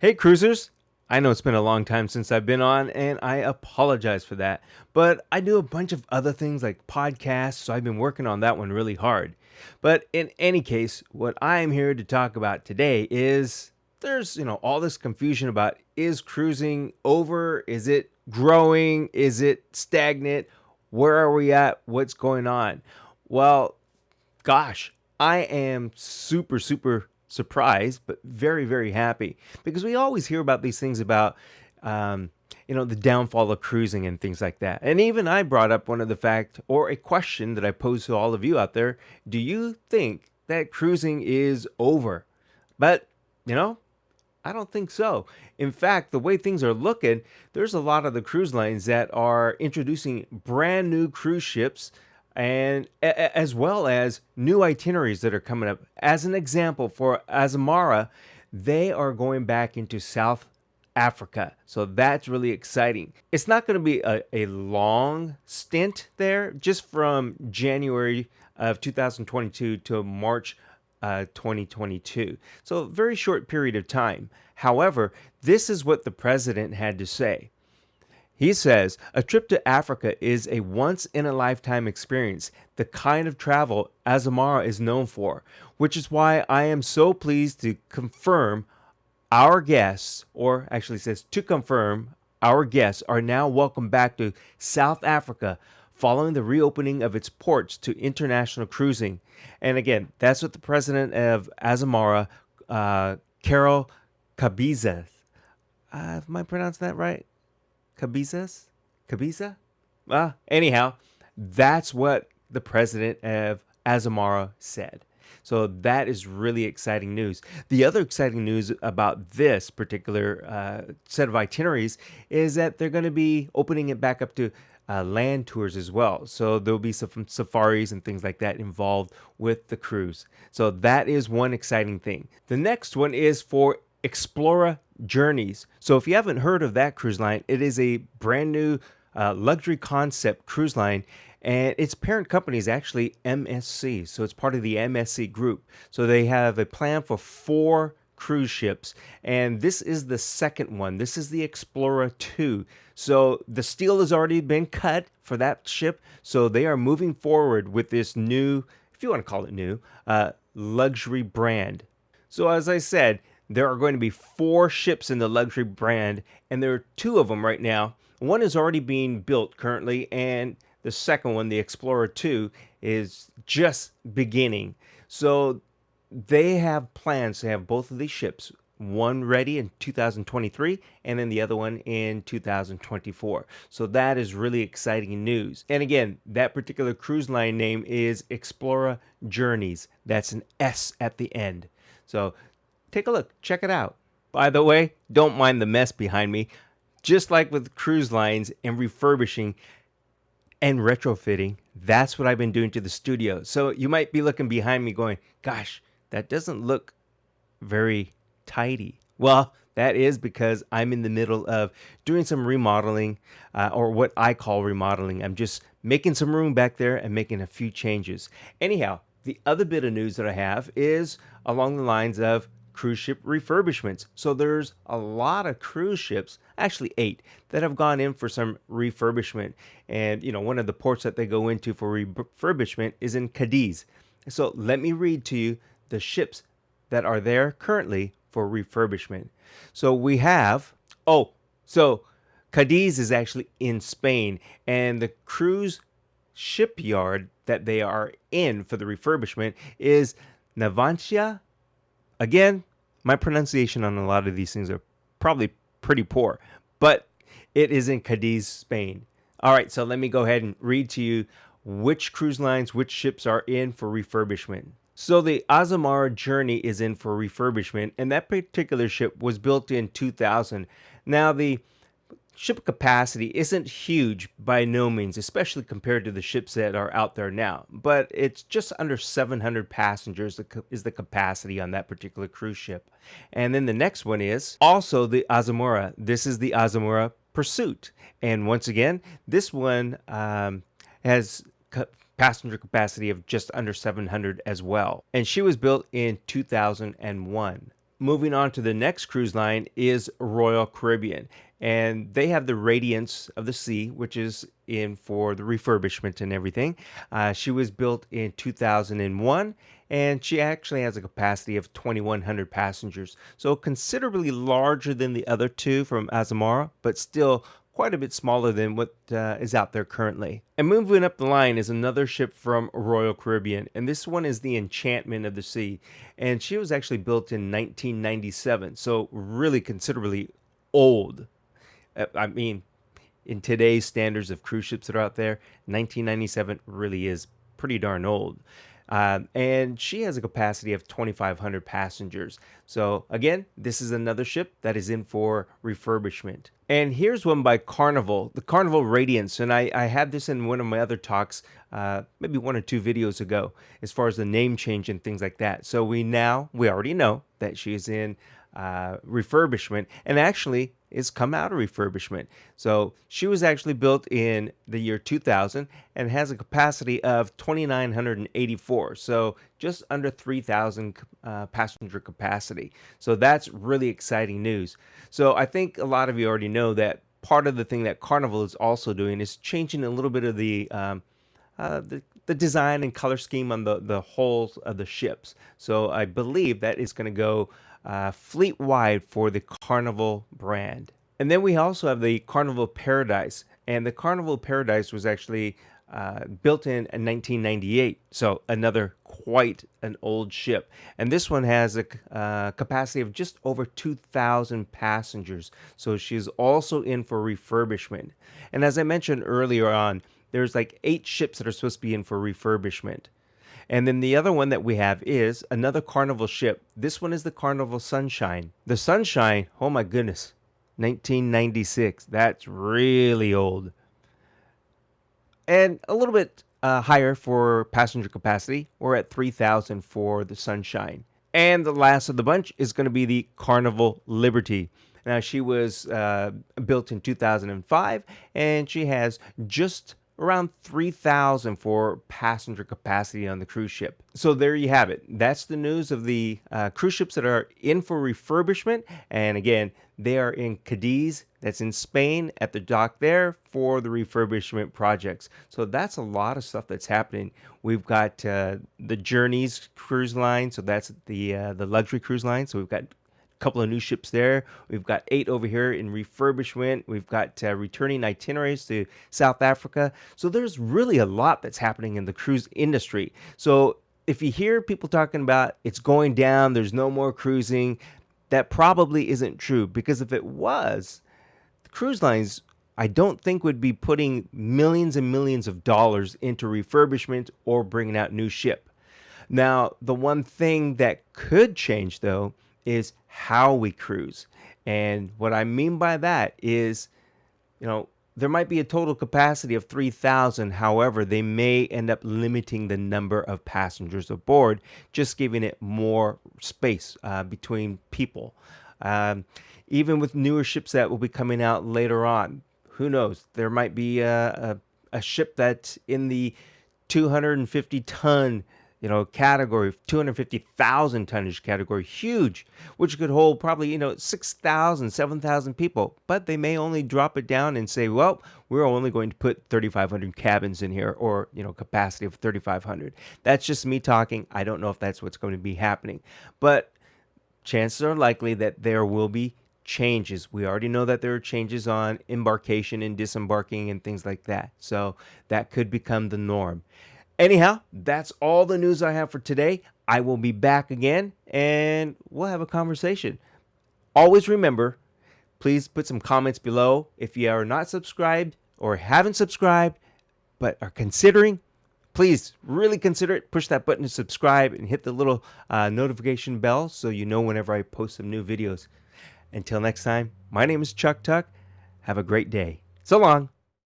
Hey, cruisers! I know it's been a long time since I've been on, and I apologize for that. But I do a bunch of other things like podcasts, so I've been working on that one really hard. But in any case, what I am here to talk about today is there's, all this confusion about is cruising over? Is it growing? Is it stagnant? Where are we at? What's going on? Well, gosh, I am super, super surprised, but very, very happy because we always hear about these things about, the downfall of cruising and things like that. And even I brought up one of the fact or a question that I posed to all of you out there. Do you think that cruising is over? But, you know, I don't think so. In fact, the way things are looking, there's a lot of the cruise lines that are introducing brand new cruise ships and as well as new itineraries that are coming up. As an example, for Azamara, they are going back into South Africa. So that's really exciting. It's not going to be a long stint there, just from January of 2022 to March 2022. So a very short period of time. However, this is what the president had to say. He says, a trip to Africa is a once in a lifetime experience, the kind of travel Azamara is known for, which is why I am so pleased to confirm our guests, or actually says to confirm, our guests are now welcome back to South Africa following the reopening of its ports to international cruising. And again, that's what the president of Azamara, Carol Cabezas, am I pronouncing that right? Cabezas? Cabiza? Anyhow, that's what the president of Azamara said. So that is really exciting news. The other exciting news about this particular set of itineraries is that they're going to be opening it back up to land tours as well. So there'll be some safaris and things like that involved with the cruise. So that is one exciting thing. The next one is for Explora Journeys. So if you haven't heard of that cruise line, it is a brand new luxury concept cruise line, and its parent company is actually MSC. So it's part of the MSC group. So they have a plan for 4 cruise ships, and this is the second one. This is the Explorer 2. So the steel has already been cut for that ship. So they are moving forward with this new, if you want to call it new, luxury brand. So as I said, there are going to be 4 ships in the luxury brand, and there are 2 of them right now. One is already being built currently, and the second one, the Explorer 2, is just beginning. So they have plans to have both of these ships, one ready in 2023 and then the other one in 2024. So that is really exciting news. And again, that particular cruise line name is Explora Journeys. That's an S at the end. So take a look, check it out. By the way, don't mind the mess behind me. Just like with cruise lines and refurbishing and retrofitting, that's what I've been doing to the studio. So you might be looking behind me going, gosh, that doesn't look very tidy. Well, that is because I'm in the middle of doing some remodeling, or what I call remodeling. I'm just making some room back there and making a few changes. Anyhow, the other bit of news that I have is along the lines of cruise ship refurbishments. So there's a lot of cruise ships, actually 8, that have gone in for some refurbishment. And, one of the ports that they go into for refurbishment is in Cadiz. So let me read to you the ships that are there currently for refurbishment. So we have, so Cadiz is actually in Spain, and the cruise shipyard that they are in for the refurbishment is Navantia. Again, my pronunciation on a lot of these things are probably pretty poor, but it is in Cadiz, Spain. All right, so let me go ahead and read to you which cruise lines, which ships are in for refurbishment. So the Azamara Journey is in for refurbishment, and that particular ship was built in 2000. Now, the ship capacity isn't huge by no means, especially compared to the ships that are out there now, but it's just under 700 passengers is the capacity on that particular cruise ship. And then the next one is also the Azamara. This is the Azamara Pursuit. And once again, this one has passenger capacity of just under 700 as well. And she was built in 2001. moving on to the next cruise line is Royal Caribbean. And they have the Radiance of the Sea, which is in for the refurbishment and everything. She was built in 2001, and she actually has a capacity of 2,100 passengers. So considerably larger than the other two from Azamara, but still quite a bit smaller than what is out there currently. And moving up the line is another ship from Royal Caribbean, and this one is the Enchantment of the Sea. And she was actually built in 1997, so really considerably old. I mean, in today's standards of cruise ships that are out there, 1997 really is pretty darn old. And she has a capacity of 2,500 passengers. So again, this is another ship that is in for refurbishment. And here's one by Carnival, the Carnival Radiance. And I had this in one of my other talks, maybe 1 or 2 videos ago, as far as the name change and things like that. So we already know that she is in refurbishment, and actually is come out of refurbishment. So she was actually built in the year 2000 and has a capacity of 2,984, so just under 3,000 passenger capacity. So that's really exciting news. So I think a lot of you already know that part of the thing that Carnival is also doing is changing a little bit of the design and color scheme on the hulls of the ships. So I believe that is going to go fleet wide for the Carnival brand. And then we also have the Carnival Paradise. And the Carnival Paradise was actually built in 1998. So another quite an old ship. And this one has a capacity of just over 2,000 passengers. So she's also in for refurbishment. And as I mentioned earlier on, there's like 8 ships that are supposed to be in for refurbishment. And then the other one that we have is another Carnival ship. This one is the Carnival Sunshine. The Sunshine, oh my goodness, 1996. That's really old. And a little bit higher for passenger capacity. We're at 3,000 for the Sunshine. And the last of the bunch is going to be the Carnival Liberty. Now, she was built in 2005, and she has just around 3,000 for passenger capacity on the cruise ship. So there you have it. That's the news of the cruise ships that are in for refurbishment. And again, they are in Cadiz, that's in Spain, at the dock there for the refurbishment projects. So that's a lot of stuff that's happening. We've got the Journeys cruise line, so that's the luxury cruise line. So we've got couple of new ships there. We've got 8 over here in refurbishment. We've got returning itineraries to South Africa. So there's really a lot that's happening in the cruise industry. So if you hear people talking about it's going down, there's no more cruising, that probably isn't true, because if it was, the cruise lines, I don't think, would be putting millions and millions of dollars into refurbishment or bringing out new ship. Now, the one thing that could change, though, is how we cruise. And what I mean by that is, there might be a total capacity of 3,000. However, they may end up limiting the number of passengers aboard, just giving it more space between people. Even with newer ships that will be coming out later on, who knows? There might be a ship that's in the 250-ton category, 250,000 tonnage category, huge, which could hold probably, 6,000, 7,000 people. But they may only drop it down and say, well, we're only going to put 3,500 cabins in here, or, capacity of 3,500. That's just me talking. I don't know if that's what's going to be happening. But chances are likely that there will be changes. We already know that there are changes on embarkation and disembarking and things like that. So that could become the norm. Anyhow, that's all the news I have for today. I will be back again and we'll have a conversation. Always remember, please put some comments below. If you are not subscribed or haven't subscribed but are considering, please really consider it. Push that button to subscribe and hit the little notification bell so you know whenever I post some new videos. Until next time, my name is Chuck Tuck. Have a great day. So long.